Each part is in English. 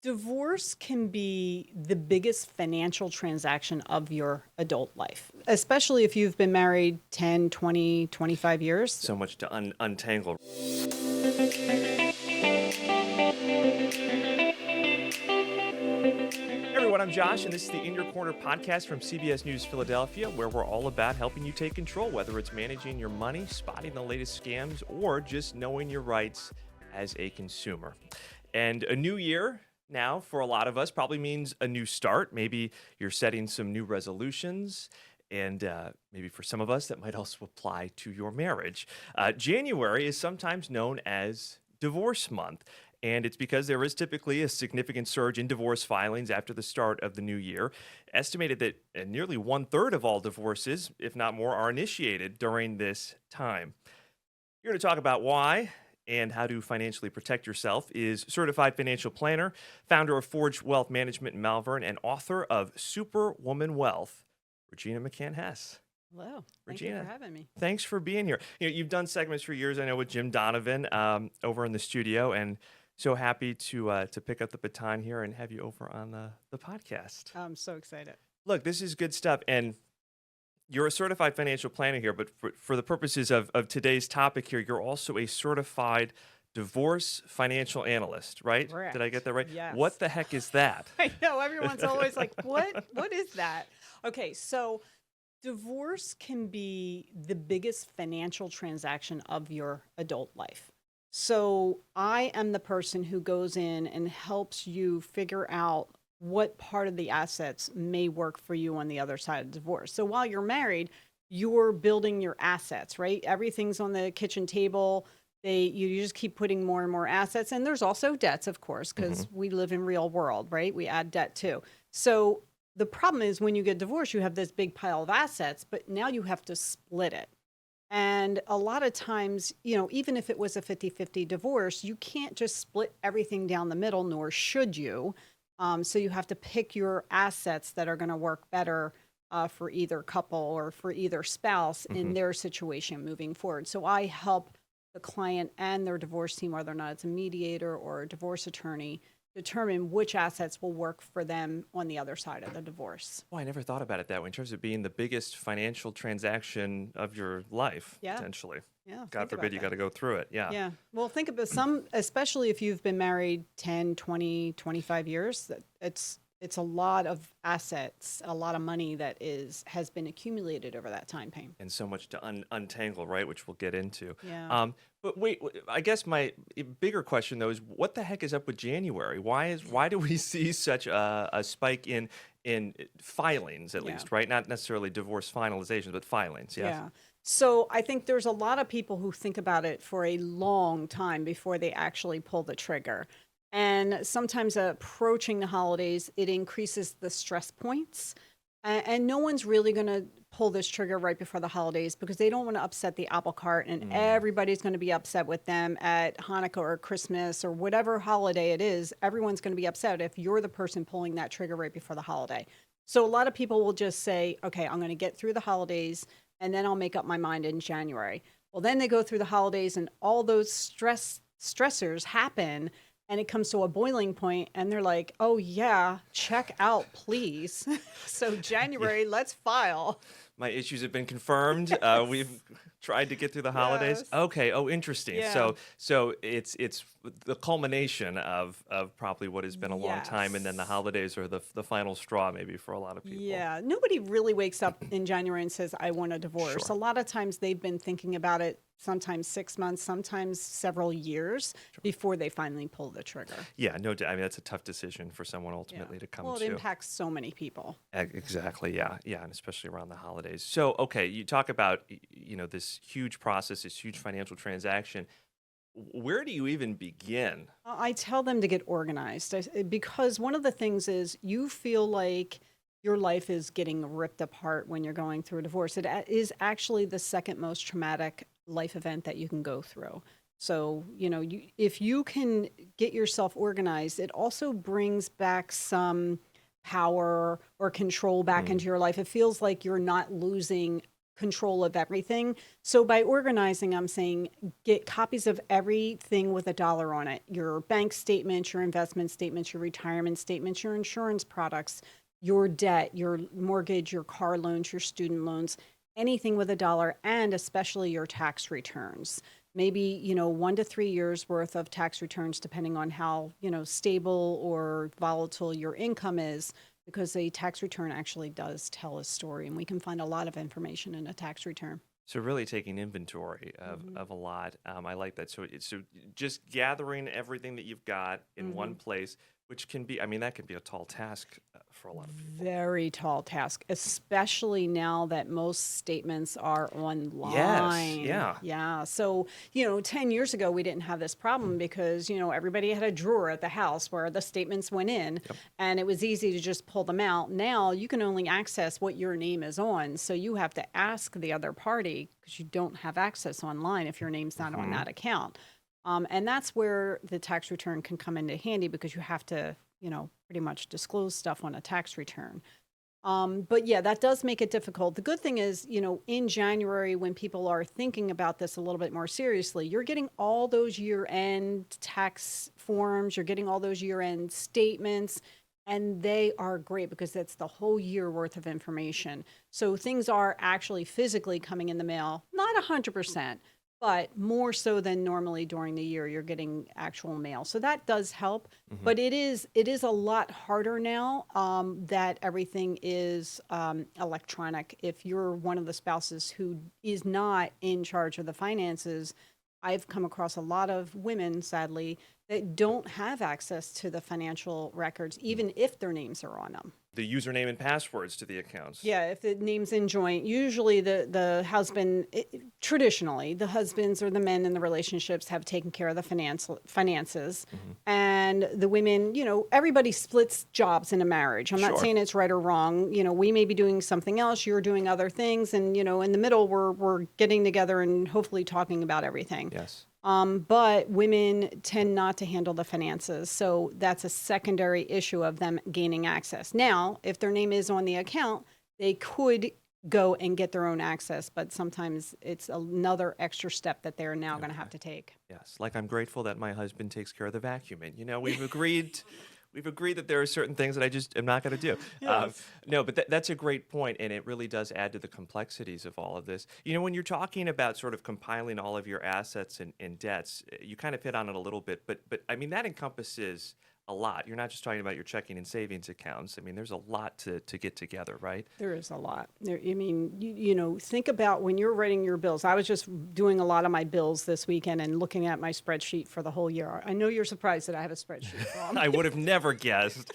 Divorce can be the biggest financial transaction of your adult life, especially if you've been married 10, 20, 25 years. So much to untangle. Hey everyone, I'm Josh, and this is the In Your Corner podcast from CBS News Philadelphia, where we're all about helping you take control, whether it's managing your money, spotting the latest scams, or just knowing your rights as a consumer. And a new year now for a lot of us probably means a new start. Maybe you're setting some new resolutions. And maybe for some of us, that might also apply to your marriage. January is sometimes known as Divorce Month. And it's because there is typically a significant surge in divorce filings after the start of the new year. Estimated that nearly 1/3 of all divorces, if not more, are initiated during this time. Here to talk about why and how to financially protect yourself is certified financial planner, founder of Forge Wealth Management in Malvern, and author of Superwoman Wealth, Regina McCann Hess. Hello. Thank Regina, you for having me. thanks for being here. You've done segments for years, I know, with Jim Donovan over in the studio, and so happy to pick up the baton here and have you over on the podcast. I'm so excited. Look, this is good stuff, and you're a certified financial planner here, but for the purposes of today's topic here, you're also a certified divorce financial analyst, right? Correct. Did I get that right? Yes. What the heck is that? I know everyone's always like, what is that? Okay, so divorce can be the biggest financial transaction of your adult life. So I am the person who goes in and helps you figure out what part of the assets may work for you on the other side of divorce. So while you're married, you're building your assets, right? Everything's on the kitchen table. You just keep putting more and more assets. And there's also debts, of course, because we live in real world, right? We add debt too. So the problem is when you get divorced, you have this big pile of assets, but now you have to split it. And a lot of times, even if it was a 50-50 divorce, you can't just split everything down the middle, nor should you. So you have to pick your assets that are going to work better for either couple or for either spouse in their situation moving forward. So I help the client and their divorce team, whether or not it's a mediator or a divorce attorney, determine which assets will work for them on the other side of the divorce. Well, I never thought about it that way in terms of being the biggest financial transaction of your life, potentially. Yeah. God forbid you got to go through it. Yeah. Yeah. Well, think about especially if you've been married 10, 20, 25 years, it's a lot of assets, a lot of money that has been accumulated over that time frame. And so much to untangle, right, which we'll get into. Yeah. But wait, I guess my bigger question, though, is what the heck is up with January? Why do we see such a spike in filings, at least, right? Not necessarily divorce finalizations, but filings, yes? Yeah. So I think there's a lot of people who think about it for a long time before they actually pull the trigger. And sometimes approaching the holidays, it increases the stress points. And no one's really going to pull this trigger right before the holidays because they don't want to upset the apple cart, and everybody's going to be upset with them at Hanukkah or Christmas or whatever holiday it is. Everyone's going to be upset if you're the person pulling that trigger right before the holiday. So a lot of people will just say, okay, I'm going to get through the holidays and then I'll make up my mind in January. Well, then they go through the holidays and all those stressors happen. And it comes to a boiling point and they're like, oh, yeah, check out, please. So January, let's file. My issues have been confirmed. We've tried to get through the holidays. Yes. Okay. Oh, interesting. Yeah. So it's the culmination of probably what has been a long time, and then the holidays are the final straw maybe for a lot of people. Yeah. Nobody really wakes up in January and says, I want a divorce. Sure. A lot of times they've been thinking about it, sometimes 6 months, sometimes several years before they finally pull the trigger. Yeah, no doubt. I mean, that's a tough decision for someone ultimately to come to. Well, it impacts so many people. Exactly. Yeah. And especially around the holidays. So, okay, you talk about, this huge process, this huge financial transaction. Where do you even begin? I tell them to get organized because one of the things is you feel like your life is getting ripped apart when you're going through a divorce. It is actually the second most traumatic life event that you can go through. So, if you can get yourself organized, it also brings back some power or control back into your life. It feels like you're not losing control of everything. So by organizing, I'm saying get copies of everything with a dollar on it. Your bank statements, your investment statements, your retirement statements, your insurance products, your debt, your mortgage, your car loans, your student loans, anything with a dollar, and especially your tax returns. Maybe, 1 to 3 years worth of tax returns, depending on how, stable or volatile your income is, because a tax return actually does tell a story, and we can find a lot of information in a tax return. So really taking inventory of a lot. I like that. So just gathering everything that you've got in one place, which can be, that can be a tall task for a lot of people. Very tall task, especially now that most statements are online. Yes, yeah. Yeah. So, 10 years ago, we didn't have this problem because, everybody had a drawer at the house where the statements went in, and it was easy to just pull them out. Now you can only access what your name is on. So you have to ask the other party because you don't have access online if your name's not on that account. And that's where the tax return can come into handy because you have to, pretty much disclose stuff on a tax return. But yeah, that does make it difficult. The good thing is, in January, when people are thinking about this a little bit more seriously, you're getting all those year-end tax forms, you're getting all those year-end statements, and they are great because that's the whole year worth of information. So things are actually physically coming in the mail, not 100%. But more so than normally during the year, you're getting actual mail. So that does help. But it is a lot harder now that everything is electronic. If you're one of the spouses who is not in charge of the finances, I've come across a lot of women, sadly, that don't have access to the financial records, even if their names are on them. The username and passwords to the accounts. Yeah, if the name's in joint, usually the husband, traditionally, the husbands or the men in the relationships have taken care of the finances. And the women, everybody splits jobs in a marriage. I'm not saying it's right or wrong. We may be doing something else, you're doing other things. And, in the middle, we're getting together and hopefully talking about everything. Yes. But women tend not to handle the finances. So that's a secondary issue of them gaining access. Now, if their name is on the account, they could go and get their own access, but sometimes it's another extra step that they're now going to have to take. Yes. Like I'm grateful that my husband takes care of the vacuuming. We've agreed. We've agreed that there are certain things that I just am not going to do. Yes. No, but that's a great point, and it really does add to the complexities of all of this. When you're talking about sort of compiling all of your assets and debts, you kind of hit on it a little bit, but that encompasses a lot. You're not just talking about your checking and savings accounts. There's a lot to get together, right? There is a lot. Think about when you're writing your bills. I was just doing a lot of my bills this weekend and looking at my spreadsheet for the whole year. I know you're surprised that I have a spreadsheet. I would have never guessed.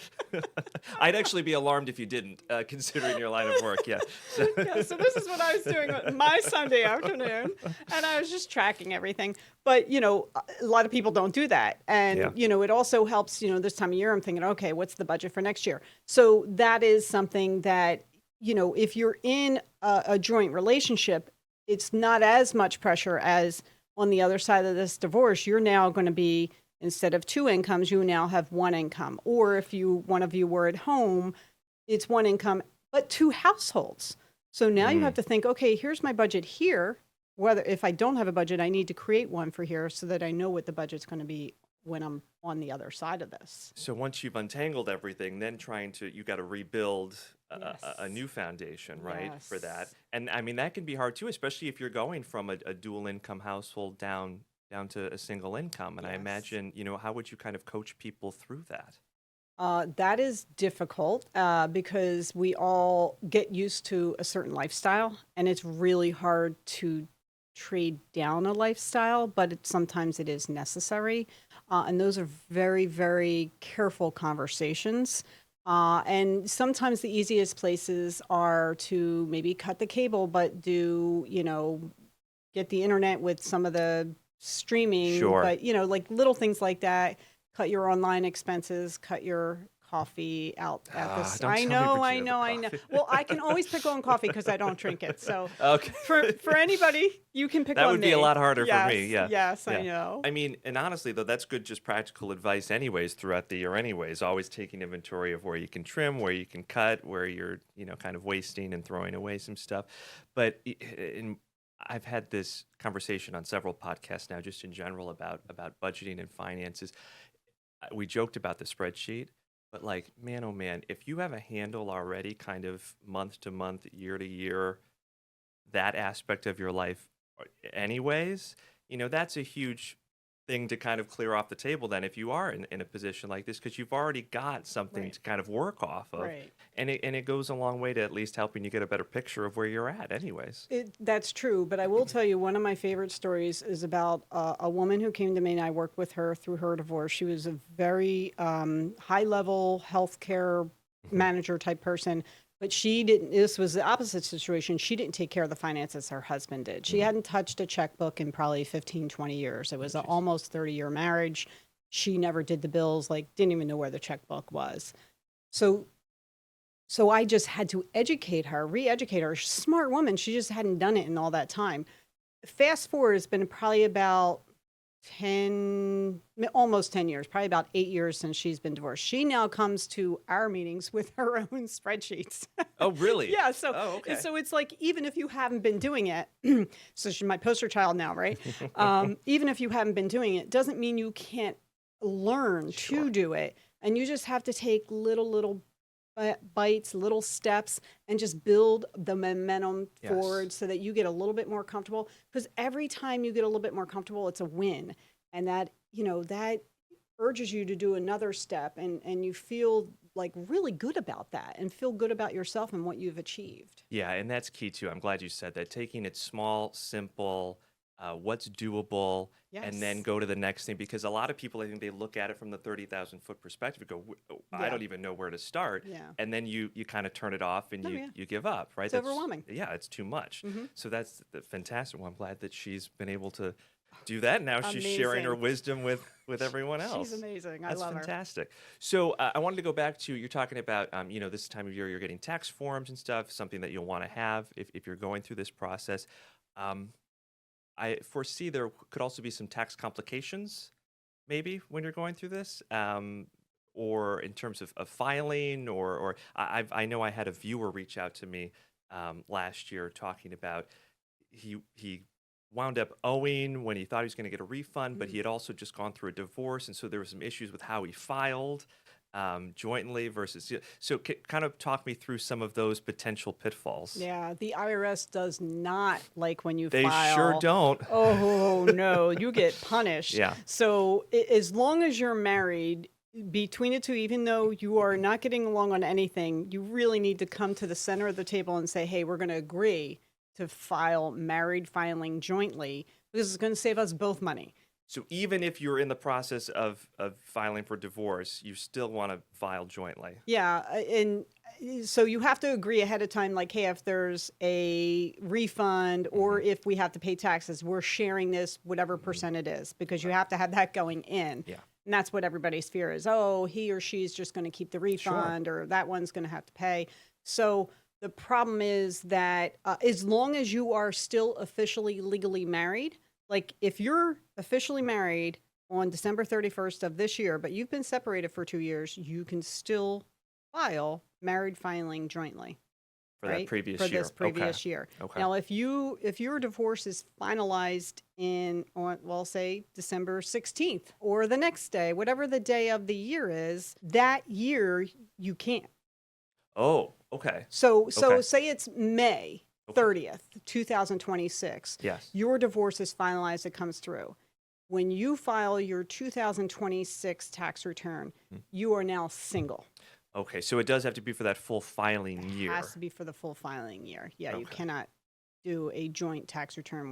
I'd actually be alarmed if you didn't, considering your line of work. Yeah. So this is what I was doing my Sunday afternoon, and I was just tracking everything. But, a lot of people don't do that. And, it also helps, this time of year, I'm thinking, okay, what's the budget for next year? So that is something that, if you're in a joint relationship, it's not as much pressure as on the other side of this divorce. You're now going to be, instead of 2 incomes, you now have 1 income. Or if one of you were at home, it's 1 income, but 2 households. So now you have to think, okay, here's my budget here. Whether if I don't have a budget, I need to create one for here so that I know what the budget's going to be when I'm on the other side of this. So once you've untangled everything, then you got to rebuild a new foundation, right, for that. And that can be hard too, especially if you're going from a dual income household down to a single income. And I imagine, how would you kind of coach people through that? That is difficult because we all get used to a certain lifestyle, and it's really hard to trade down a lifestyle, but sometimes it is necessary. And those are very, very careful conversations. And sometimes the easiest places are to maybe cut the cable, but get the internet with some of the streaming. Sure. But, like little things like that, cut your online expenses, cut your coffee out at this. Don't I tell me know, I Regina, the know, I know. coffee. Well, I can always pick on coffee because I don't drink it. So Okay. for anybody, you can pick That on would me. be a lot harder for me. Yes, Yeah. yes, I Yeah. know. I mean, and honestly, though, that's good, just practical advice, anyways, throughout the year, anyways. Always taking inventory of where you can trim, where you can cut, where you're, kind of wasting and throwing away some stuff. But I've had this conversation on several podcasts now, just in general about budgeting and finances. We joked about the spreadsheet, but like, man, oh man, if you have a handle already, kind of month to month, year to year, that aspect of your life anyways, that's a huge thing to kind of clear off the table then if you are in a position like this, because you've already got something Right. to kind of work off of. Right. And it goes a long way to at least helping you get a better picture of where you're at anyways. That's true, but I will tell you one of my favorite stories is about a woman who came to me, and I worked with her through her divorce. She was a very high-level healthcare manager type person, but she didn't. This was the opposite situation. She didn't take care of the finances. Her husband did. She hadn't touched a checkbook in probably 15, 20 years. It was an almost 30-year marriage. She never did the bills, didn't even know where the checkbook was. So I just had to educate her, re-educate her. She's a smart woman. She just hadn't done it in all that time. Fast forward, it's been probably about almost 10 years, probably about 8 years since she's been divorced. She now comes to our meetings with her own spreadsheets. Oh, really? Yeah. So, okay. so it's like, even if you haven't been doing it, so she's my poster child now, right? Even if you haven't been doing it, doesn't mean you can't learn Sure. to do it. And you just have to take little bites, little steps, and just build the momentum Yes. forward so that you get a little bit more comfortable. Because every time you get a little bit more comfortable, it's a win. And that urges you to do another step, and you feel like really good about that and feel good about yourself and what you've achieved. Yeah, and that's key too. I'm glad you said that. Taking it small, simple, what's doable, and then Yes. go to the next thing. Because a lot of people, I think they look at it from the 30,000 foot perspective and go, I Yeah. don't even know where to start. Yeah. And then you kind of turn it off and Oh, you, yeah. you give up, right? It's overwhelming. Yeah, it's too much. Mhm. So that's fantastic. Well, I'm glad that she's been able to do that. Now she's sharing her Amazing. wisdom with everyone else. She's amazing. I That's love her. fantastic. So I wanted to go back to, you're talking about, this time of year you're getting tax forms and stuff, something that you'll want to have if you're going through this process. I foresee there could also be some tax complications, maybe, when you're going through this, or in terms of filing, or I know I had a viewer reach out to me last year talking about he wound up owing when he thought he was going to get a refund, but he had also just gone through a divorce, and so there were some issues with how he filed jointly versus. So kind of talk me through some of those potential pitfalls. Yeah, the IRS does not like when you They file. sure don't. Oh, no, you get punished. Yeah. So as long as you're married, between the two, even though you are not getting along on anything, you really need to come to the center of the table and say, hey, we're going to agree to file married filing jointly, because it's going to save us both money. So even if you're in the process of filing for divorce, you still want to file jointly. Yeah, and so you have to agree ahead of time, like, hey, if there's a refund or if we have to pay taxes, we're sharing this, whatever percent it is, because you have to have that going in. Yeah. And that's what everybody's fear is. Oh, he or she's just going to keep the refund, or that one's going to have to pay. So the problem is that as long as you are still officially legally married, like if you're officially married on December 31st of this year, but you've been separated for 2 years, you can still file married filing jointly. For right? that previous For year. this previous year. Okay. Now, if your divorce is finalized say December 16th or the next day, whatever the day of the year is, that year you can't. Oh, okay. So Okay. say it's May 30th, 2026. Yes. Your divorce is finalized, it comes through. When you file your 2026 tax return, you are now single. Okay, so it does have to be for that full filing It year. has to be for the full filing year. Yeah, you Okay. cannot do a joint tax return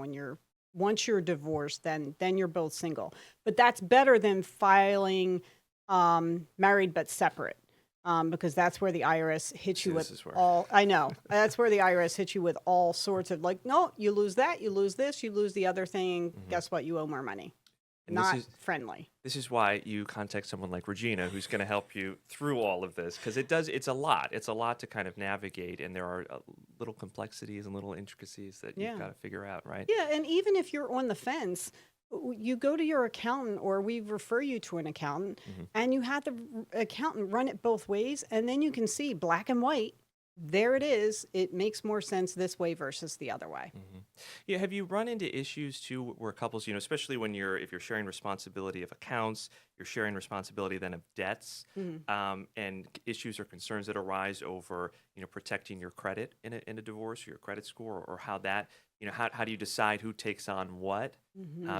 once you're divorced, then you're both single. But that's better than filing married but separate. Because that's where the IRS hits you this with is where- all. I know that's where the IRS hits you with all sorts of no, you lose that, you lose this, you lose the other thing. Guess what? You owe more money. And not friendly. This is why you contact someone like Regina, who's going to help you through all of this, because it's a lot. It's a lot to kind of navigate, and there are little complexities and little intricacies that you've got to figure out, right? Yeah, and even if you're on the fence, you go to your accountant, or we refer you to an accountant, and you have the accountant run it both ways, and then you can see black and white. There it is. It makes more sense this way versus the other way. Yeah, have you run into issues too where couples, especially if you're sharing responsibility of accounts, you're sharing responsibility then of debts, and issues or concerns that arise over, protecting your credit in a divorce, or your credit score, or how that, how do you decide who takes on what?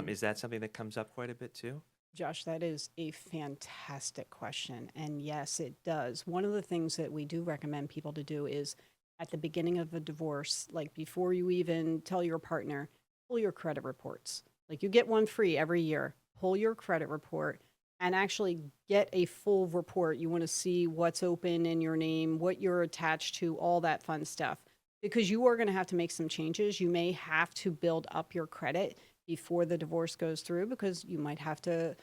Is that something that comes up quite a bit too? Josh, that is a fantastic question. And yes, it does. One of the things that we do recommend people to do is at the beginning of a divorce, like before you even tell your partner, pull your credit reports. Like you get one free every year. Pull your credit report and actually get a full report. You want to see what's open in your name, what you're attached to, all that fun stuff. Because you are going to have to make some changes. You may have to build up your credit before the divorce goes through, because you might have to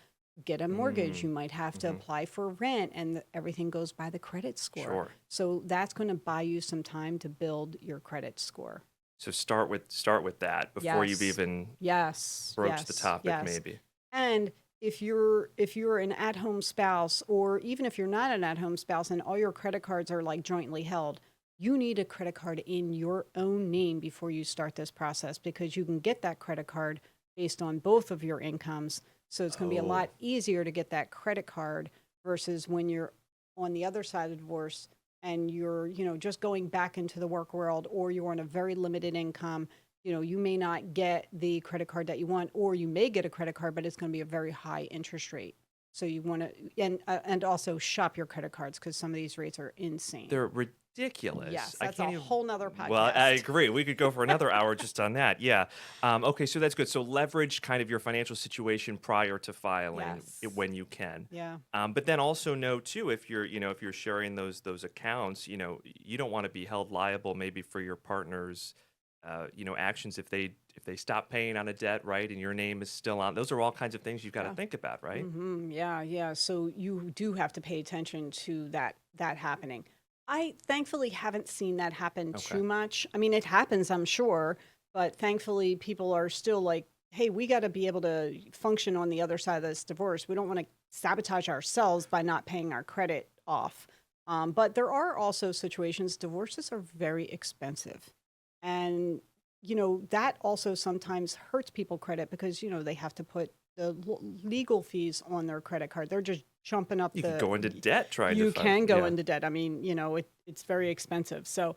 get a mortgage, you might have to apply for rent, and everything goes by the credit score. Sure. So that's going to buy you some time to build your credit score. So start with that before you've even broached the topic, maybe. And if you're an at-home spouse, or even if you're not an at-home spouse and all your credit cards are like jointly held, you need a credit card in your own name before you start this process, because you can get that credit card based on both of your incomes. So it's going to be a lot easier to get that credit card versus when you're on the other side of divorce and you're, just going back into the work world, or you're on a very limited income. You may not get the credit card that you want, or you may get a credit card, but it's going to be a very high interest rate. So you want to, and also shop your credit cards, because some of these rates are insane. They're ridiculous. Yes, that's a whole nother podcast. Well, I agree. We could go for another hour just on that. Yeah. Okay, so that's good. So leverage kind of your financial situation prior to filing when you can. Yeah. But then also know too, if you're sharing those accounts, you don't want to be held liable maybe for your partner's actions if they stop paying on a debt, right? And your name is still on. Those are all kinds of things you've got to think about, right? Yeah. So you do have to pay attention to that happening. I thankfully haven't seen that happen too much. I mean, it happens, I'm sure, but thankfully people are still like, hey, we got to be able to function on the other side of this divorce. We don't want to sabotage ourselves by not paying our credit off. But there are also situations, divorces are very expensive. And, that also sometimes hurts people credit, because, they have to put the legal fees on their credit card. They're just jumping up. You can go into debt trying to find. You can go into debt. I mean, it's very expensive. So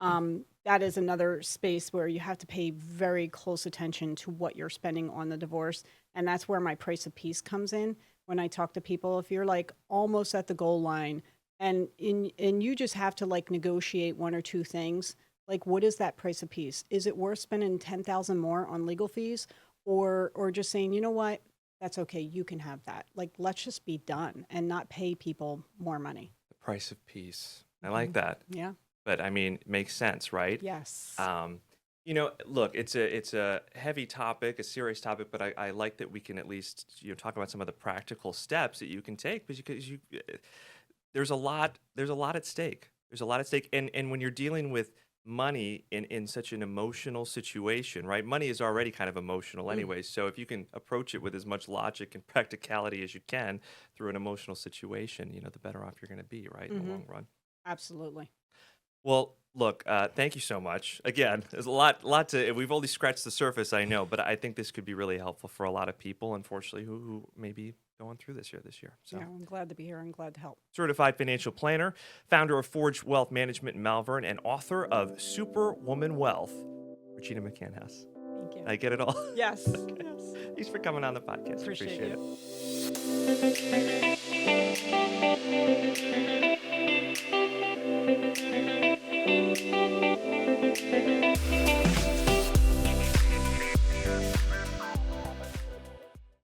that is another space where you have to pay very close attention to what you're spending on the divorce. And that's where my price of peace comes in. When I talk to people, if you're like almost at the goal line and you just have to like negotiate one or two things, like what is that price of peace? Is it worth spending $10,000 more on legal fees? Or just saying, you know what, that's okay, you can have that. Like, let's just be done and not pay people more money. The price of peace. I like that. Yeah. But I mean, it makes sense, right? Yes. Look, it's a heavy topic, a serious topic, but I like that we can at least talk about some of the practical steps that you can take, because there's a lot at stake. There's a lot at stake, and when you're dealing with money in such an emotional situation, right? Money is already kind of emotional anyway. So if you can approach it with as much logic and practicality as you can through an emotional situation, the better off you're going to be, right? In the long run. Absolutely. Well, look, thank you so much. Again, there's a lot to, we've only scratched the surface, I know, but I think this could be really helpful for a lot of people, unfortunately, who may be going through this year. So. Yeah, I'm glad to be here. I'm glad to help. Certified financial planner, founder of Forge Wealth Management in Malvern, and author of Superwoman Wealth, Regina McCann Hess. Thank you. I get it all? Yes. Okay. Yes. Thanks for coming on the podcast. Appreciate it.